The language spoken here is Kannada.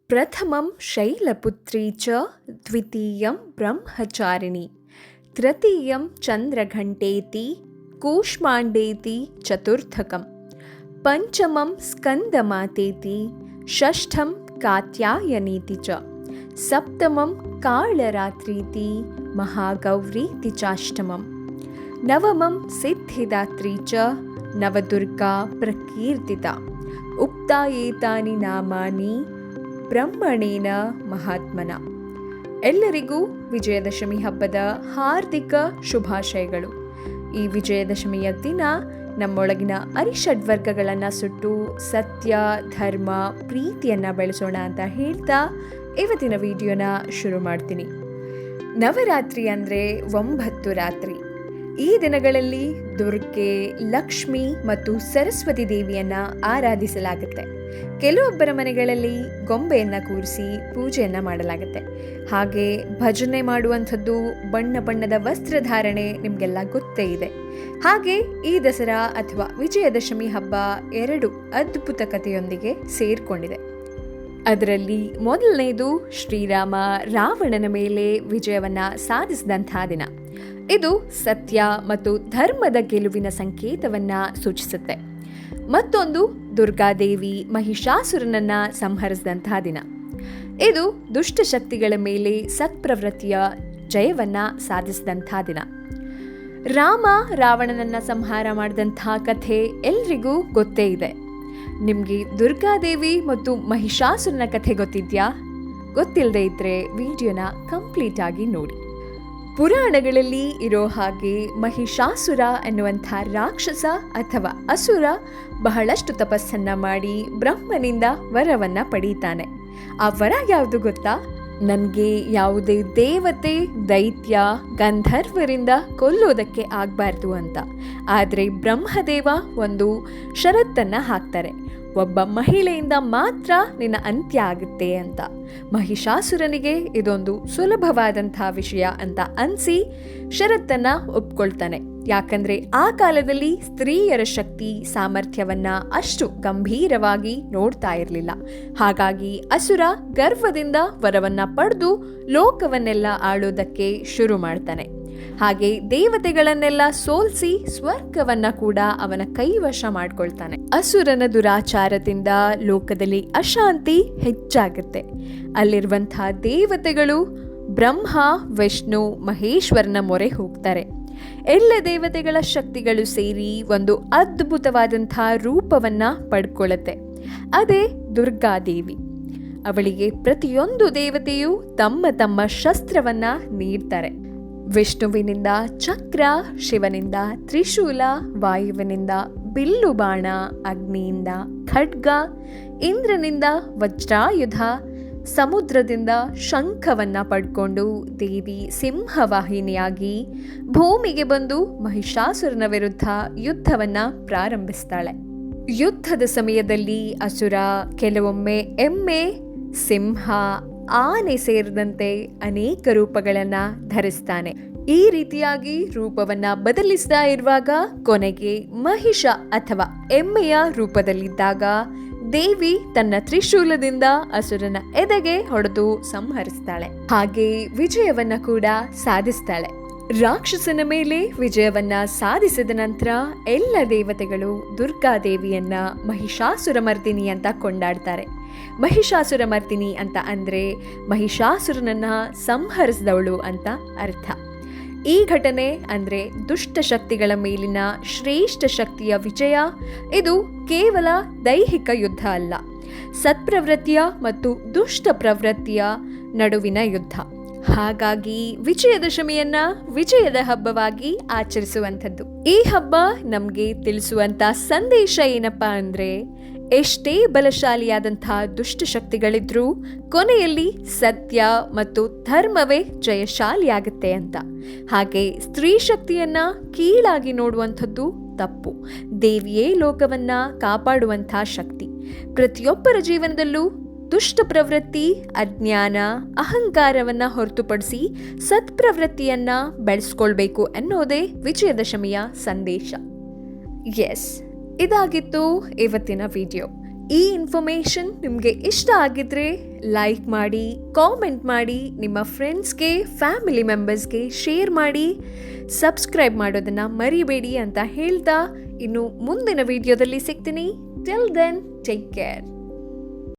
ಪ್ರಥಮಂ ಶೈಲಪುತ್ರೀ ಚ ದ್ವಿತೀಯಂ ಬ್ರಹ್ಮಚಾರಿಣಿ ತೃತೀಯಂ ಚಂದ್ರಘಂಟೇತಿ ಕೂಷ್ಮಾಂಡೇತಿ ಚತುರ್ಥಕಂ ಪಂಚಮಂ ಸ್ಕಂದಮಾತೇತಿ ಷಷ್ಠಂ ಕಾತ್ಯಾಯನೀತಿ ಚ ಸಪ್ತಮಂ ಕಾಳರಾತ್ರೀತಿ ಮಹಾಗೌರೀತಿ ಚಾಷ್ಟಮಂ ನವಮಂ ಸಿದ್ಧಿದಾತ್ರೀ ಚ ನವದುರ್ಗಾ ಪ್ರಕೀರ್ತಿತಾ ಉಕ್ತಾ ಏತಾನಿ ನಾಮಾನಿ ಬ್ರಹ್ಮಣೇನ ಮಹಾತ್ಮನ. ಎಲ್ಲರಿಗೂ ವಿಜಯದಶಮಿ ಹಬ್ಬದ ಹಾರ್ದಿಕ ಶುಭಾಶಯಗಳು. ಈ ವಿಜಯದಶಮಿಯ ದಿನ ನಮ್ಮೊಳಗಿನ ಅರಿಷಡ್ವರ್ಗಗಳನ್ನು ಸುಟ್ಟು ಸತ್ಯ, ಧರ್ಮ, ಪ್ರೀತಿಯನ್ನು ಬೆಳೆಸೋಣ ಅಂತ ಹೇಳ್ತಾ ಇವತ್ತಿನ ವಿಡಿಯೋನ ಶುರು ಮಾಡ್ತೀನಿ. ನವರಾತ್ರಿ ಅಂದರೆ 9 ರಾತ್ರಿ. ಈ ದಿನಗಳಲ್ಲಿ ದುರ್ಗೆ, ಲಕ್ಷ್ಮಿ ಮತ್ತು ಸರಸ್ವತಿ ದೇವಿಯನ್ನು ಆರಾಧಿಸಲಾಗುತ್ತೆ. ಕೆಲವೊಬ್ಬರ ಮನೆಗಳಲ್ಲಿ ಗೊಂಬೆಯನ್ನು ಕೂರಿಸಿ ಪೂಜೆಯನ್ನು ಮಾಡಲಾಗುತ್ತೆ. ಹಾಗೆ ಭಜನೆ ಮಾಡುವಂಥದ್ದು, ಬಣ್ಣ ಬಣ್ಣದ ವಸ್ತ್ರಧಾರಣೆ ನಿಮಗೆಲ್ಲ ಗೊತ್ತೇ ಇದೆ. ಹಾಗೆ ಈ ದಸರಾ ಅಥವಾ ವಿಜಯದಶಮಿ ಹಬ್ಬ 2 ಅದ್ಭುತ ಕಥೆಯೊಂದಿಗೆ ಸೇರಿಕೊಂಡಿದೆ. ಅದರಲ್ಲಿ ಮೊದಲನೇದು ಶ್ರೀರಾಮ ರಾವಣನ ಮೇಲೆ ವಿಜಯವನ್ನು ಸಾಧಿಸಿದಂಥ ದಿನ. ಇದು ಸತ್ಯ ಮತ್ತು ಧರ್ಮದ ಗೆಲುವಿನ ಸಂಕೇತವನ್ನು ಸೂಚಿಸುತ್ತೆ. ಮತ್ತೊಂದು ದುರ್ಗಾದೇವಿ ಮಹಿಷಾಸುರನನ್ನ ಸಂಹರಿಸಿದಂತಹ ದಿನ. ಇದು ದುಷ್ಟಶಕ್ತಿಗಳ ಮೇಲೆ ಸತ್ಪ್ರವೃತ್ತಿಯ ಜಯವನ್ನು ಸಾಧಿಸಿದಂಥ ದಿನ. ರಾಮ ರಾವಣನನ್ನ ಸಂಹಾರ ಮಾಡಿದಂಥ ಕಥೆ ಎಲ್ರಿಗೂ ಗೊತ್ತೇ ಇದೆ. ನಿಮಗೆ ದುರ್ಗಾದೇವಿ ಮತ್ತು ಮಹಿಷಾಸುರನ ಕಥೆ ಗೊತ್ತಿದ್ಯಾ? ಗೊತ್ತಿಲ್ಲದೆ ಇದ್ದರೆ ವಿಡಿಯೋನ ಕಂಪ್ಲೀಟ್ ಆಗಿ ನೋಡಿ. ಪುರಾಣಗಳಲ್ಲಿ ಇರೋ ಹಾಗೆ ಮಹಿಷಾಸುರ ಎನ್ನುವಂಥ ರಾಕ್ಷಸ ಅಥವಾ ಅಸುರ ಬಹಳಷ್ಟು ತಪಸ್ಸನ್ನ ಮಾಡಿ ಬ್ರಹ್ಮನಿಂದ ವರವನ್ನು ಪಡೀತಾನೆ. ಆ ವರ ಯಾವುದು ಗೊತ್ತಾ? ನನಗೆ ಯಾವುದೇ ದೇವತೆ, ದೈತ್ಯ, ಗಂಧರ್ವರಿಂದ ಕೊಲ್ಲೋದಕ್ಕೆ ಆಗಬಾರ್ದು ಅಂತ. ಆದರೆ ಬ್ರಹ್ಮದೇವ ಒಂದು ಷರತ್ತನ್ನು ಹಾಕ್ತಾರೆ, ಒಬ್ಬ ಮಹಿಳೆಯಿಂದ ಮಾತ್ರ ನಿನ್ನ ಅಂತ್ಯ ಆಗುತ್ತೆ ಅಂತ. ಮಹಿಷಾಸುರನಿಗೆ ಇದೊಂದು ಸುಲಭವಾದಂಥ ವಿಷಯ ಅಂತ ಅನಿಸಿ ಷರತ್ತನ್ನು ಒಪ್ಕೊಳ್ತಾನೆ. ಯಾಕಂದರೆ ಆ ಕಾಲದಲ್ಲಿ ಸ್ತ್ರೀಯರ ಶಕ್ತಿ ಸಾಮರ್ಥ್ಯವನ್ನ ಅಷ್ಟು ಗಂಭೀರವಾಗಿ ನೋಡ್ತಾ ಇರಲಿಲ್ಲ. ಹಾಗಾಗಿ ಅಸುರ ಗರ್ವದಿಂದ ವರವನ್ನ ಪಡೆದು ಲೋಕವನ್ನೆಲ್ಲ ಆಳೋದಕ್ಕೆ ಶುರು ಮಾಡ್ತಾನೆ. ಹಾಗೆ ದೇವತೆಗಳನ್ನೆಲ್ಲ ಸೋಲಿಸಿ ಸ್ವರ್ಗವನ್ನ ಕೂಡ ಅವನ ಕೈವಶ ಮಾಡ್ಕೊಳ್ತಾನೆ. ಅಸುರನ ದುರಾಚಾರದಿಂದ ಲೋಕದಲ್ಲಿ ಅಶಾಂತಿ ಹೆಚ್ಚಾಗುತ್ತೆ. ಅಲ್ಲಿರುವಂತಹ ದೇವತೆಗಳು ಬ್ರಹ್ಮ, ವಿಷ್ಣು, ಮಹೇಶ್ವರನ ಮೊರೆ ಹೋಗ್ತಾರೆ. ಎಲ್ಲ ದೇವತೆಗಳ ಶಕ್ತಿಗಳು ಸೇರಿ ಒಂದು ಅದ್ಭುತವಾದಂಥ ರೂಪವನ್ನ ಪಡ್ಕೊಳ್ಳುತ್ತೆ. ಅದೇ ದುರ್ಗಾದೇವಿ. ಅವಳಿಗೆ ಪ್ರತಿಯೊಂದು ದೇವತೆಯು ತಮ್ಮ ತಮ್ಮ ಶಸ್ತ್ರವನ್ನ ನೀಡ್ತಾರೆ. ವಿಷ್ಣುವಿನಿಂದ ಚಕ್ರ, ಶಿವನಿಂದ ತ್ರಿಶೂಲ, ವಾಯುವಿನಿಂದ ಬಿಲ್ಲು ಬಾಣ, ಅಗ್ನಿಯಿಂದ ಖಡ್ಗ, ಇಂದ್ರನಿಂದ ವಜ್ರಾಯುಧ, ಸಮುದ್ರದಿಂದ ಶಂಖವನ್ನ ಪಡ್ಕೊಂಡು ದೇವಿ ಸಿಂಹವಾಹಿನಿಯಾಗಿ ಭೂಮಿಗೆ ಬಂದು ಮಹಿಷಾಸುರನ ವಿರುದ್ಧ ಯುದ್ಧವನ್ನ ಪ್ರಾರಂಭಿಸ್ತಾಳೆ. ಯುದ್ಧದ ಸಮಯದಲ್ಲಿ ಅಸುರ ಕೆಲವೊಮ್ಮೆ ಎಮ್ಮೆ, ಸಿಂಹ, ಆನೆ ಸೇರಿದಂತೆ ಅನೇಕ ರೂಪಗಳನ್ನ ಧರಿಸ್ತಾನೆ. ಈ ರೀತಿಯಾಗಿ ರೂಪವನ್ನ ಬದಲಿಸ್ತಾ ಇರುವಾಗ ಕೊನೆಗೆ ಮಹಿಷ ಅಥವಾ ಎಮ್ಮೆಯ ರೂಪದಲ್ಲಿದ್ದಾಗ ದೇವಿ ತನ್ನ ತ್ರಿಶೂಲದಿಂದ ಅಸುರನ ಎದೆಗೆ ಹೊಡೆದು ಸಂಹರಿಸ್ತಾಳೆ. ಹಾಗೆ ವಿಜಯವನ್ನ ಕೂಡ ಸಾಧಿಸ್ತಾಳೆ. ರಾಕ್ಷಸನ ಮೇಲೆ ವಿಜಯವನ್ನ ಸಾಧಿಸಿದ ನಂತರ ಎಲ್ಲ ದೇವತೆಗಳು ದುರ್ಗಾದೇವಿಯನ್ನ ಮಹಿಷಾಸುರಮರ್ದಿನಿ ಅಂತ ಕೊಂಡಾಡ್ತಾರೆ. ಮಹಿಷಾಸುರಮರ್ದಿನಿ ಅಂತ ಅಂದ್ರೆ ಮಹಿಷಾಸುರನನ್ನ ಸಂಹರಿಸಿದವಳು ಅಂತ ಅರ್ಥ. ಈ ಘಟನೆ ಅಂದ್ರೆ ದುಷ್ಟಶಕ್ತಿಗಳ ಮೇಲಿನ ಶ್ರೇಷ್ಠ ಶಕ್ತಿಯ ವಿಜಯ. ಇದು ಕೇವಲ ದೈಹಿಕ ಯುದ್ಧ ಅಲ್ಲ, ಸತ್ಪ್ರವೃತ್ತಿಯ ಮತ್ತು ದುಷ್ಟ ಪ್ರವೃತ್ತಿಯ ನಡುವಿನ ಯುದ್ಧ. ಹಾಗಾಗಿ ವಿಜಯದಶಮಿಯನ್ನ ವಿಜಯದ ಹಬ್ಬವಾಗಿ ಆಚರಿಸುವಂಥದ್ದು. ಈ ಹಬ್ಬ ನಮ್ಗೆ ತಿಳಿಸುವಂತ ಸಂದೇಶ ಏನಪ್ಪಾ ಅಂದ್ರೆ, ಎಷ್ಟೇ ಬಲಶಾಲಿಯಾದಂತಹ ದುಷ್ಟಶಕ್ತಿಗಳಿದ್ರೂ ಕೊನೆಯಲ್ಲಿ ಸತ್ಯ ಮತ್ತು ಧರ್ಮವೇ ಜಯಶಾಲಿಯಾಗುತ್ತೆ ಅಂತ. ಹಾಗೆ ಸ್ತ್ರೀ ಶಕ್ತಿಯನ್ನ ಕೀಳಾಗಿ ನೋಡುವಂಥದ್ದು ತಪ್ಪು. ದೇವಿಯೇ ಲೋಕವನ್ನ ಕಾಪಾಡುವಂಥ ಶಕ್ತಿ. ಪ್ರತಿಯೊಬ್ಬರ ಜೀವನದಲ್ಲೂ ದುಷ್ಟ ಪ್ರವೃತ್ತಿ, ಅಜ್ಞಾನ, ಅಹಂಕಾರವನ್ನ ಹೊರತುಪಡಿಸಿ ಸತ್ಪ್ರವೃತ್ತಿಯನ್ನ ಬೆಳೆಸ್ಕೊಳ್ಬೇಕು ಅನ್ನೋದೇ ವಿಜಯದಶಮಿಯ ಸಂದೇಶ. ಎಸ್, ಇದಾಗಿತ್ತು ಇವತ್ತಿನ ವಿಡಿಯೋ. ಈ ಇನ್ಫಾರ್ಮೇಷನ್ ನಿಮಗೆ ಇಷ್ಟ ಆಗಿದ್ರೆ ಲೈಕ್ ಮಾಡಿ, ಕಾಮೆಂಟ್ ಮಾಡಿ, ನಿಮ್ಮ ಫ್ರೆಂಡ್ಸ್ಗೆ, ಫ್ಯಾಮಿಲಿ ಮೆಂಬರ್ಸ್ಗೆ ಶೇರ್ ಮಾಡಿ, ಸಬ್ಸ್ಕ್ರೈಬ್ ಮಾಡೋದನ್ನು ಮರಿಬೇಡಿ ಅಂತ ಹೇಳ್ತಾ ಇನ್ನು ಮುಂದಿನ ವಿಡಿಯೋದಲ್ಲಿ ಸಿಗ್ತೀನಿ. Till then, take care.